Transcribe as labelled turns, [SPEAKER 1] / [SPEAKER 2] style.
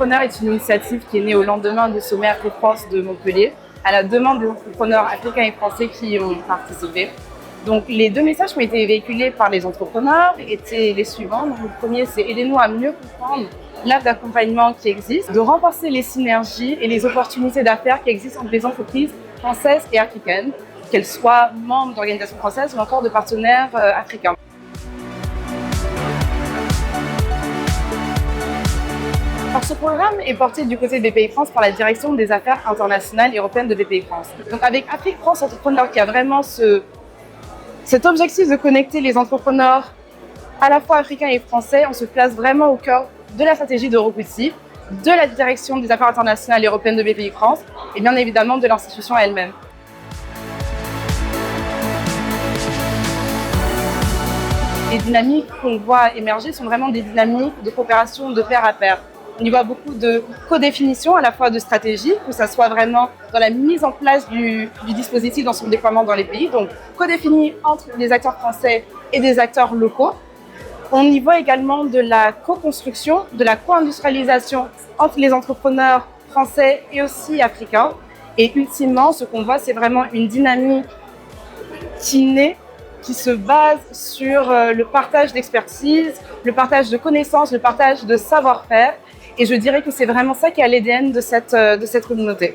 [SPEAKER 1] Entrepreneurs est une initiative qui est née au lendemain du sommet Afrique-France de Montpellier, à la demande des entrepreneurs africains et français qui y ont participé. Donc, les deux messages qui ont été véhiculés par les entrepreneurs étaient les suivants. Donc, le premier, c'est aidez-nous à mieux comprendre l'offre d'accompagnement qui existe, de renforcer les synergies et les opportunités d'affaires qui existent entre les entreprises françaises et africaines, qu'elles soient membres d'organisations françaises ou encore de partenaires africains. Alors, ce programme est porté du côté de BPI France par la direction des affaires internationales et européennes de BPI France. Donc, avec Afrique France Entrepreneurs qui a vraiment cet objectif de connecter les entrepreneurs à la fois africains et français, on se place vraiment au cœur de la stratégie d'Europeacy, de la direction des affaires internationales et européennes de BPI France et bien évidemment de l'institution elle-même. Les dynamiques qu'on voit émerger sont vraiment des dynamiques de coopération de pair à pair. On y voit beaucoup de codéfinition à la fois de stratégie, que ça soit vraiment dans la mise en place du dispositif dans son déploiement dans les pays, donc codéfini entre les acteurs français et des acteurs locaux. On y voit également de la co-construction, de la co-industrialisation entre les entrepreneurs français et aussi africains. Et ultimement, ce qu'on voit, c'est vraiment une dynamique qui se base sur le partage d'expertise, le partage de connaissances, le partage de savoir-faire. Et je dirais que c'est vraiment ça qui est à l'ADN de cette communauté.